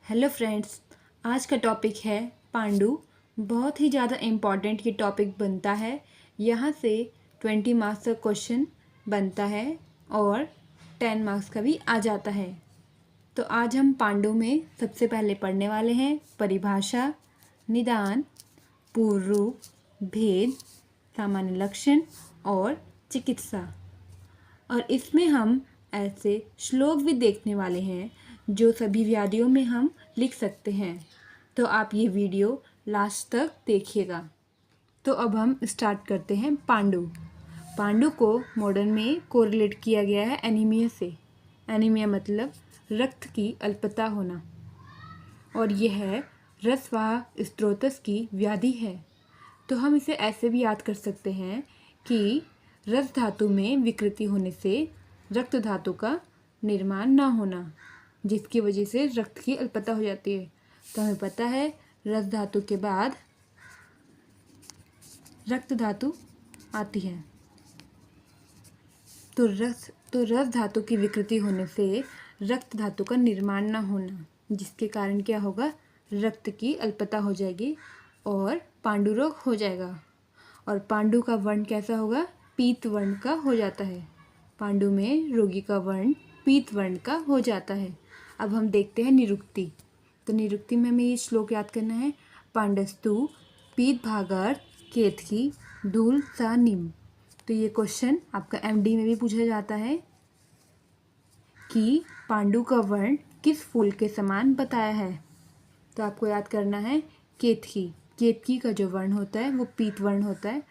Hello friends, आज का topic है पांडु। बहुत ही ज़्यादा इम्पॉर्टेंट ये टॉपिक बनता है। यहाँ से 20 मार्क्स का क्वेश्चन बनता है और 10 मार्क्स का भी आ जाता है। तो आज हम पांडु में सबसे पहले पढ़ने वाले हैं परिभाषा, निदान, पूर्व रूप, भेद, सामान्य लक्षण और चिकित्सा। और इसमें हम ऐसे श्लोक भी देखने वाले हैं जो सभी व्याधियों में हम लिख सकते हैं। तो आप ये वीडियो लास्ट तक देखिएगा। तो अब हम स्टार्ट करते हैं पांडु। पांडु को मॉडर्न में कोरिलेट किया गया है एनीमिया से। एनीमिया मतलब रक्त की अल्पता होना, और यह रसवाह स्त्रोतस की व्याधि है। तो हम इसे ऐसे भी याद कर सकते हैं कि रस धातु में विकृति होने से रक्त धातु का निर्माण न होना, जिसकी वजह से रक्त की अल्पता हो जाती है। तो हमें पता है रस धातु के बाद रक्त धातु आती है। तो रस धातु की विकृति होने से रक्त धातु का निर्माण न होना, जिसके कारण क्या होगा, रक्त की अल्पता हो जाएगी और पांडु रोग हो जाएगा। और पांडु का वर्ण कैसा होगा, पीत वर्ण का हो जाता है। पांडु में रोगी का वर्ण पीत वर्ण का हो जाता है। अब हम देखते हैं निरुक्ति। तो निरुक्ति में हमें ये श्लोक याद करना है, पांडस्तु पीत भागार्थ केतकी धूल सा निम। तो ये क्वेश्चन आपका एमडी में भी पूछा जाता है कि पांडु का वर्ण किस फूल के समान बताया है। तो आपको याद करना है केतकी। केतकी का जो वर्ण होता है वो पीत वर्ण होता है।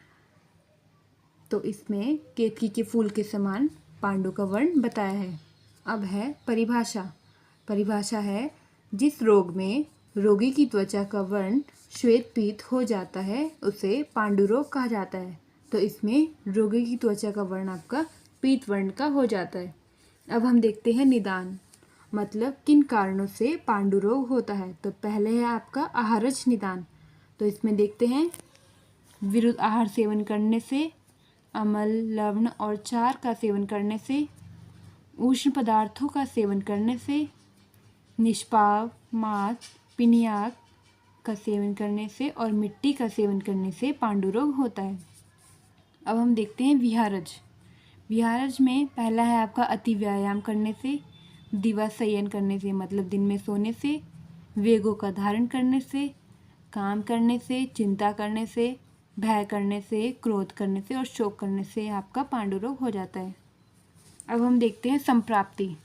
तो इसमें केतकी के फूल के समान पांडु का वर्ण बताया है। अब है परिभाषा। परिभाषा है जिस रोग में रोगी की त्वचा का वर्ण श्वेत पीत हो जाता है उसे पांडु रोग कहा जाता है। तो इसमें रोगी की त्वचा का वर्ण आपका पीत वर्ण का हो जाता है। अब हम देखते हैं निदान, मतलब किन कारणों से पांडु रोग होता है। तो पहले है आपका आहारज निदान। तो इसमें देखते हैं विरुद्ध आहार सेवन करने से, अम्ल, लवण और चार का सेवन करने से, उष्ण पदार्थों का सेवन करने से, निष्पाव, मांस, पिनियाक का सेवन करने से और मिट्टी का सेवन करने से पांडु रोग होता है। अब हम देखते हैं विहारज। विहारज में पहला है आपका अति व्यायाम करने से, दिवस शयन करने से मतलब दिन में सोने से, वेगों का धारण करने से, काम करने से, चिंता करने से, भय करने से, क्रोध करने से और शोक करने से आपका पांडु रोग हो जाता है। अब हम देखते हैं संप्राप्ति।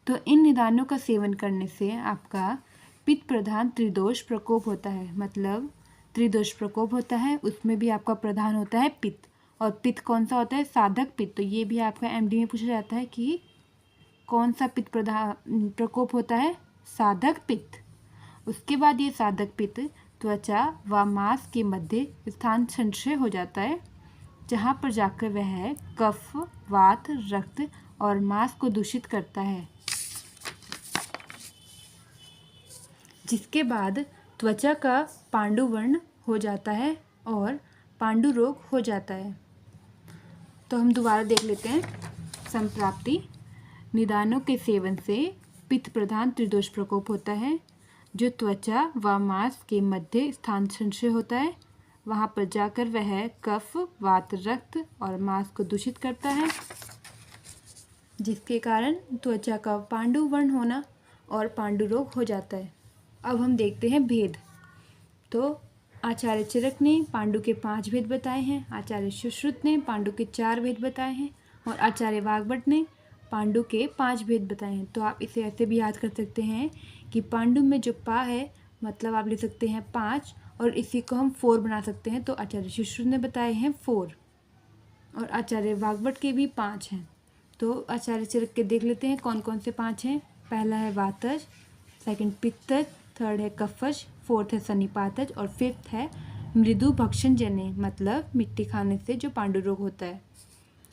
तो इन निदानों का सेवन करने से आपका पित्त प्रधान त्रिदोष प्रकोप होता है। मतलब त्रिदोष प्रकोप होता है, उसमें भी आपका प्रधान होता है पित्त। और पित्त कौन सा होता है, साधक पित्त। तो ये भी आपका एमडी में पूछा जाता है कि कौन सा पित्त प्रधान प्रकोप होता है, साधक पित्त। उसके बाद ये साधक पित्त त्वचा व मांस के मध्य स्थान संचय हो जाता है, जहाँ पर जाकर वह कफ, वात, रक्त और मांस को दूषित करता है, जिसके बाद त्वचा का पांडु वर्ण हो जाता है और पांडु रोग हो जाता है। तो हम दोबारा देख लेते हैं संप्राप्ति। निदानों के सेवन से पित्त प्रधान त्रिदोष प्रकोप होता है, जो त्वचा व मांस के मध्य स्थान संचय होता है, वहाँ पर जाकर वह कफ, वात, रक्त और मांस को दूषित करता है, जिसके कारण त्वचा का पांडु वर्ण होना और पांडु रोग हो जाता है। अब हम देखते हैं भेद। तो आचार्य चरक ने पांडु के 5 भेद बताए हैं, आचार्य सुश्रुत ने पांडु के 4 भेद बताए हैं और आचार्य वाग्भट ने पांडु के 5 भेद बताए हैं। तो आप इसे ऐसे भी याद कर सकते हैं कि पांडु में जो पा है मतलब आप लिख सकते हैं 5 और इसी को हम 4 बना सकते हैं। तो आचार्य सुश्रुत ने बताए हैं 4 और आचार्य वाग्भट के भी 5 हैं। तो आचार्य चरक के देख लेते हैं कौन कौन से 5 हैं। पहला है वातज, सेकंड पित्तज, थर्ड है कफज, फोर्थ है सन्निपातज और फिफ्थ है मृदु भक्षण जन्य मतलब मिट्टी खाने से जो पांडु रोग होता है।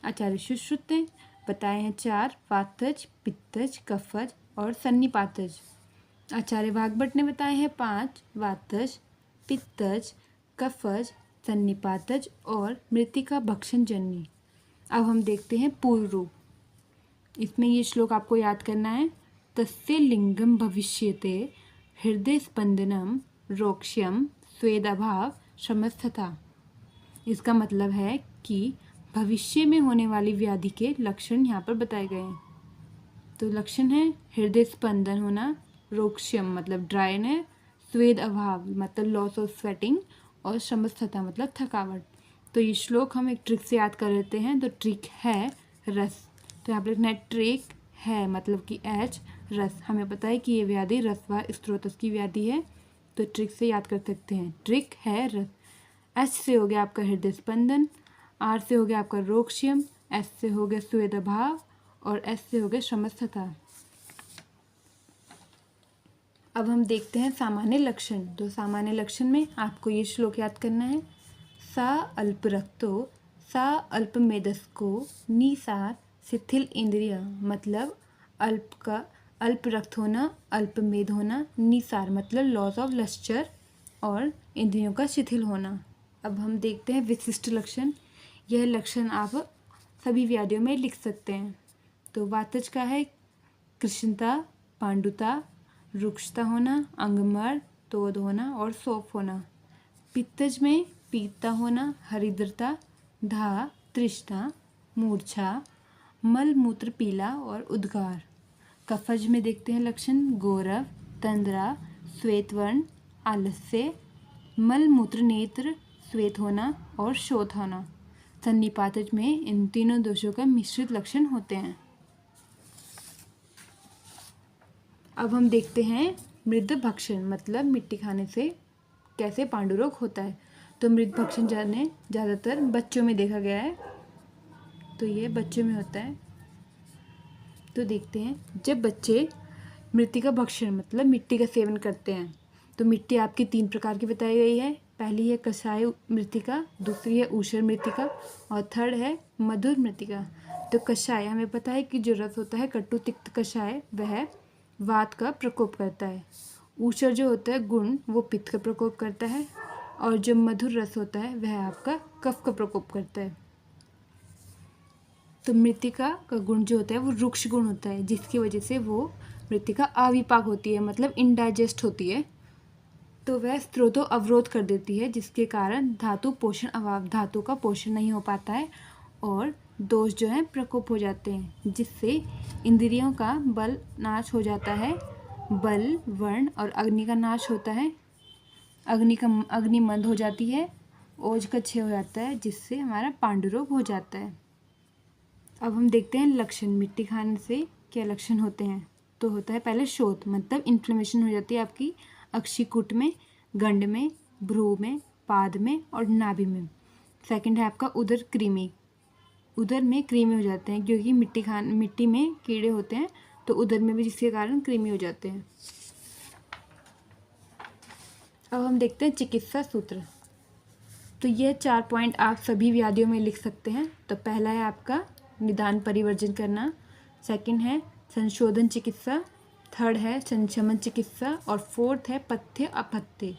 आचार्य सुश्रुत ने बताए हैं 4, वातज, पित्तज, कफज और सन्निपातज। आचार्य वाग्भट ने बताए हैं 5, वातज, पित्तज, कफज, सन्निपातज और मृतिका भक्षण जन्य। अब हम देखते हैं पूर्व रूप। इसमें ये श्लोक आपको याद करना है। तस्य लिंगम भविष्यते हृदय स्पंदनम रोक्ष्यम स्वेदाभाव श्रमस्थता। इसका मतलब है कि भविष्य में होने वाली व्याधि के लक्षण यहाँ पर बताए गए हैं। तो लक्षण है हृदय स्पंदन होना, रोक्ष्यम मतलब ड्राइनेस, स्वेद अभाव मतलब लॉस ऑफ स्वेटिंग, और श्रमस्थता मतलब थकावट। तो ये श्लोक हम एक ट्रिक से याद कर लेते हैं। तो ट्रिक है रस। तो यहाँ पर लिखना है ट्रिक है मतलब कि एच रस। हमें पता है कि ये व्याधि रसवाह स्त्रोतस की व्याधि है, तो ट्रिक से याद कर सकते हैं। ट्रिक है रस। एच से हो गया आपका हृदय स्पंदन, आर से हो गया आपका रोक्ष्यम, एस से हो गया स्वेद अभाव, और एस से हो गया श्रमस्थता। अब हम देखते हैं सामान्य लक्षण। तो सामान्य लक्षण में आपको ये श्लोक याद करना है। सा अल्प रक्तो सा अल्प मेदस्को निसार शिथिल इंद्रिय, मतलब अल्प रक्त होना, अल्प मेद होना, निसार मतलब लॉस ऑफ लस्चर, और इंद्रियों का शिथिल होना। अब हम देखते हैं विशिष्ट लक्षण। यह लक्षण आप सभी व्याधियों में लिख सकते हैं। तो वातज का है कृष्णता, पांडुता, रुक्षता होना, अंगमर्द, तोद होना और सौफ होना। पित्तज में पीता होना, हरिद्रता, धा, तृष्णा, मूर्छा, मल मूत्र पीला और उद्गार। कफज में देखते हैं लक्षण गौरव, तंद्रा, श्वेतवर्ण, आलस्य, मल मूत्र नेत्र श्वेत होना और शोथ होना। सन्निपातज में इन तीनों दोषों का मिश्रित लक्षण होते हैं। अब हम देखते हैं मृद भक्षण मतलब मिट्टी खाने से कैसे पांडुरोग होता है। तो मृद भक्षण ज़्यादातर बच्चों में देखा गया है, तो ये बच्चों में होता है। तो देखते हैं, जब बच्चे मृतिका भक्षण मतलब मिट्टी का सेवन करते हैं, तो मिट्टी आपकी 3 प्रकार की बताई गई है। पहली है कषाय मृतिका, दूसरी है ऊषर मृतिका, और थर्ड है मधुर मृतिका। तो कषाय हमें पता है कि जो रस होता है कटु तिक्त कषाय, वह वात का प्रकोप करता है। ऊषर जो होता है गुण, वो पित्त का प्रकोप करता है, और जो मधुर रस होता है वह आपका कफ का प्रकोप करता है। तो मृतिका का गुण जो होता है वो रुक्ष गुण होता है, जिसकी वजह से वो मृतिका अविपाक होती है मतलब इनडाइजेस्ट होती है। तो वह स्त्रोतों अवरोध कर देती है, जिसके कारण धातु पोषण अभाव, धातु का पोषण नहीं हो पाता है, और दोष जो है प्रकोप हो जाते हैं, जिससे इंद्रियों का बल नाश हो जाता है। बल, वर्ण और अग्नि का नाश होता है। अग्नि मंद हो जाती है, ओज का क्षय हो जाता है, जिससे हमारा पांडुरोग हो जाता है। अब हम देखते हैं लक्षण। मिट्टी खाने से क्या लक्षण होते हैं। तो होता है पहले शोथ मतलब इन्फ्लेमेशन हो जाती है आपकी अक्षिकुट में, गंड में, भ्रू में, पाद में और नाभि में। सेकंड है आपका उदर कृमि, उदर में कृमि हो जाते हैं, क्योंकि मिट्टी में कीड़े होते हैं, तो उदर में भी जिसके कारण कृमि हो जाते हैं। अब हम देखते हैं चिकित्सा सूत्र। तो यह 4 पॉइंट आप सभी व्याधियों में लिख सकते हैं। तो पहला है आपका निदान परिवर्जन करना, सेकंड है संशोधन चिकित्सा, थर्ड है संशमन चिकित्सा, और फोर्थ है पथ्य अपथ्य।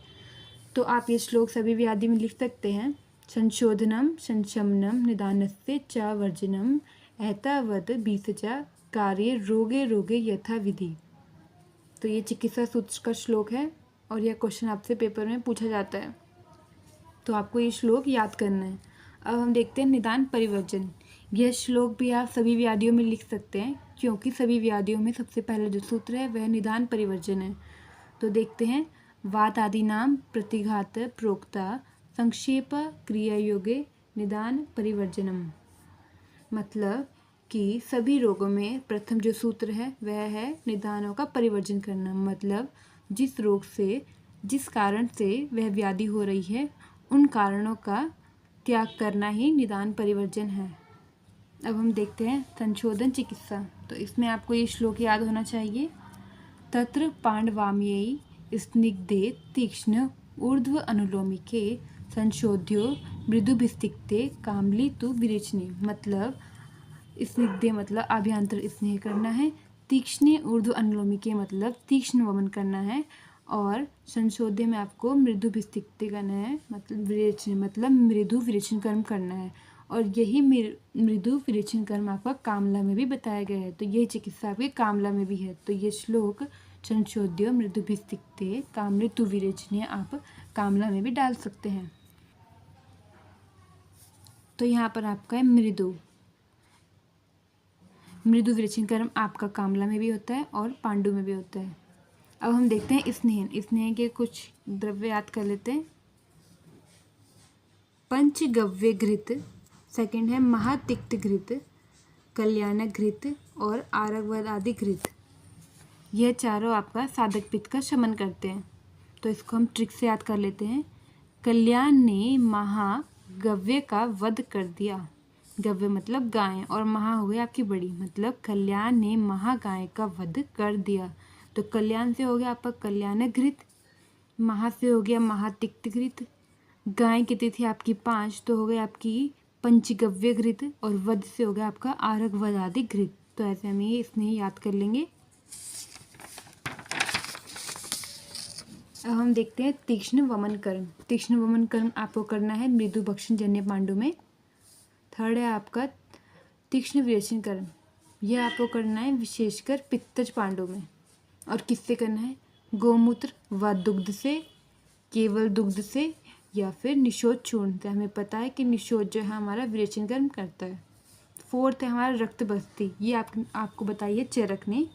तो आप ये श्लोक सभी व्याधि में लिख सकते हैं। संशोधनम संशमनम निदानस्य च वर्जनम एतावद बीसचा कार्य रोगे रोगे यथा विधि। तो ये चिकित्सा सूत्र का श्लोक है, और यह क्वेश्चन आपसे पेपर में पूछा जाता है, तो आपको ये श्लोक याद करना है। अब हम देखते हैं निदान परिवर्जन। यह श्लोक भी आप सभी व्याधियों में लिख सकते हैं, क्योंकि सभी व्याधियों में सबसे पहला जो सूत्र है वह निदान परिवर्जन है। तो देखते हैं वात आदि नाम प्रतिघात प्रोक्ता संक्षेप क्रिया योगे निदान परिवर्जनम, मतलब कि सभी रोगों में प्रथम जो सूत्र है वह है निदानों का परिवर्जन करना, मतलब जिस रोग से जिस कारण से वह व्याधि हो रही है उन कारणों का त्याग करना ही निदान परिवर्जन है। अब हम देखते हैं संशोधन चिकित्सा। तो इसमें आपको ये श्लोक याद होना चाहिए। तत्र पांडवाम्ययी स्निग्धे तीक्ष्ण ऊर्ध्व अनुलोमिके संशोध्यो मृदुभिस्तिक्ते कामली तु विरेचने, मतलब स्निग्धे मतलब आभ्यंतर स्नेह करना है, तीक्ष्ण ऊर्ध्व अनुलोमिके मतलब तीक्ष्ण वमन करना है, और संशोध्य में आपको मृदुभिस्तिक्ते करना है, मतलब विरेचन मतलब मृदु विरेचन कर्म करना है, और यही मृदु विरेचन कर्म आपका कामला में भी बताया गया है। तो यही चिकित्सा आपके कामला में भी है। तो ये श्लोक चंचोद्य मृदु भिस्तिक्ते कामृतु विरेचने आप कामला में भी डाल सकते हैं। तो यहाँ पर आपका है मृदु विरेचन कर्म आपका कामला में भी होता है और पांडु में भी होता है। अब हम देखते हैं स्नेहन के कुछ द्रव्य याद कर लेते हैं। पंचगव्य घृत, सेकंड है महातिक्त घृत, कल्याण घृत और आरगवद आदि घृत। यह चारों आपका साधक पित्त का शमन करते हैं। तो इसको हम ट्रिक से याद कर लेते हैं। कल्याण ने महागव्य का वध कर दिया। गव्य मतलब गाय और महा हो गई आपकी बड़ी, मतलब कल्याण ने महागाय का वध कर दिया। तो कल्याण से हो गया आपका कल्याण घृत, महा से हो गया महातिक्त घृत, गाय की तिथि आपकी 5 तो हो गई आपकी पंचगव्य घृत और वध से हो गया आपका आरग वध आदि घृत। तो ऐसे हम ये इसमें याद कर लेंगे। अब हम देखते हैं तीक्ष्ण वमन कर्म। तीक्ष्ण वमन कर्म आपको करना है मृदु भक्षण जन्य पांडु में। थर्ड है आपका तीक्ष्ण विरेचन कर्म, यह आपको करना है विशेषकर पित्तज पांडु में। और किससे करना है? गोमूत्र व दुग्ध से, केवल दुग्ध से या फिर निषोध चूर्ण से। हमें पता है कि निषोध जो है हमारा विरेचन कर्म करता है। फोर्थ है हमारा रक्त बस्ती। ये आपको बताइए चरक ने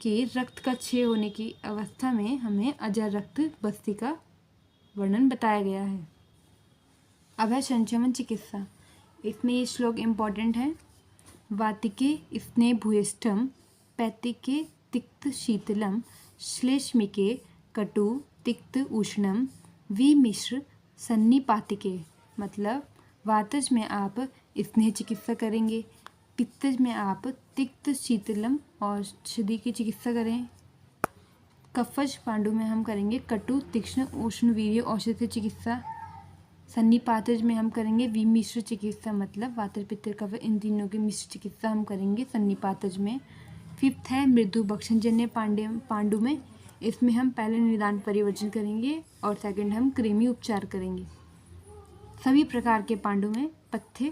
कि रक्त का क्षय होने की अवस्था में हमें अजर रक्त बस्ती का वर्णन बताया गया है। अब है संचमन चिकित्सा। इसमें ये श्लोक इम्पॉर्टेंट है। वातिके स्नेह भूयिष्ठम, पैतिके तिक्त शीतलम, श्लेष्मिके कटु तिक्त उष्णम, विमिश्र सन्निपातिके। मतलब वातज में आप स्नेह चिकित्सा करेंगे, पित्तज में आप तिक्त शीतलम औषधि की चिकित्सा करें, कफज पांडु में हम करेंगे कटु तीक्ष्ण उष्ण वीर्य औषधि चिकित्सा, सन्निपातज में हम करेंगे विमिश्र चिकित्सा, मतलब वातर पित्तर कफ इन तीनों की मिश्र चिकित्सा हम करेंगे सन्निपातज में। फिफ्थ है मृदु भक्षणजन्य पांडु में। इसमें हम पहले निदान परिवर्जन करेंगे और सेकंड हम कृमि उपचार करेंगे। सभी प्रकार के पांडु में पथ्य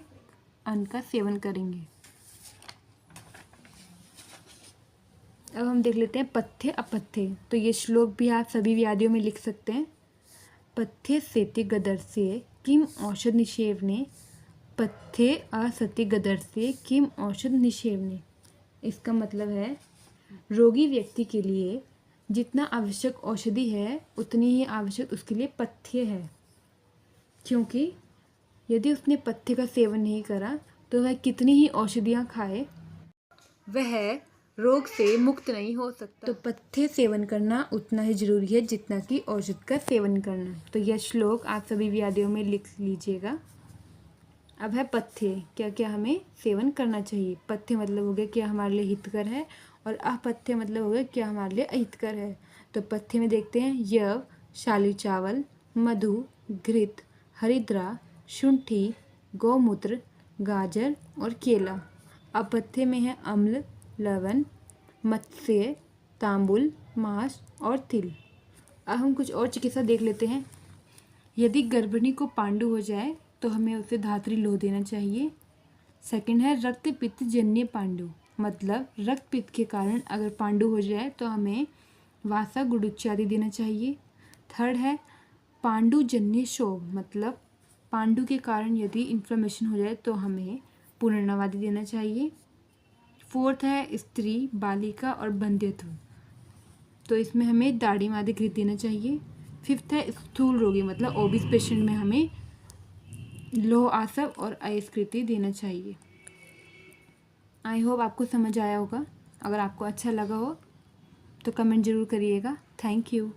अन्न का सेवन करेंगे। अब हम देख लेते हैं पथ्य अपथ्य। तो ये श्लोक भी आप सभी व्याधियों में लिख सकते हैं। पथ्य सेति गदर्स्य किम औषध निषेवने, पथ्य असति गदर्स्य किम औषध निषेवने। इसका मतलब है रोगी व्यक्ति के लिए जितना आवश्यक औषधि है उतनी ही आवश्यक उसके लिए पथ्य है, क्योंकि यदि उसने पथ्य का सेवन नहीं करा तो वह कितनी ही औषधियाँ खाए वह रोग से मुक्त नहीं हो सकता। तो पथ्य सेवन करना उतना ही जरूरी है जितना कि औषध का सेवन करना। तो यह श्लोक आप सभी व्याधियों में लिख लीजिएगा। अब है पथ्य, क्या क्या हमें सेवन करना चाहिए। पथ्य मतलब हो गया क्या हमारे लिए हितकर है और अपथ्य मतलब हो गया क्या हमारे लिए अहितकर है। तो पथ्य में देखते हैं यव, शाली चावल, मधु, घृत, हरिद्रा, शुंठी, गौमूत्र, गाजर और केला। अपथ्य में है अम्ल, लवण, मत्स्य, तांबुल, मांस और तिल। अब हम कुछ और चिकित्सा देख लेते हैं। यदि गर्भिणी को पांडु हो जाए तो हमें उसे धात्री लोह देना चाहिए। सेकंड है रक्त पित्त जन्य पांडु, मतलब रक्त पित्त के कारण अगर पांडु हो जाए तो हमें वासा गुड़ुच्च आदि देना चाहिए। थर्ड है पांडु जन्य शोभ, मतलब पांडु के कारण यदि इन्फ्लेमेशन हो जाए तो हमें पुनर्नवादि देना चाहिए। फोर्थ है स्त्री, बालिका और बंध्यत्व, तो इसमें हमें दाढ़ी आदि घृत देना चाहिए। फिफ्थ है स्थूल रोगी, मतलब ओबिस पेशेंट में हमें लोह आसव और अयस्कृति देना चाहिए। आई होप आपको समझ आया होगा। अगर आपको अच्छा लगा हो तो कमेंट ज़रूर करिएगा। Thank you.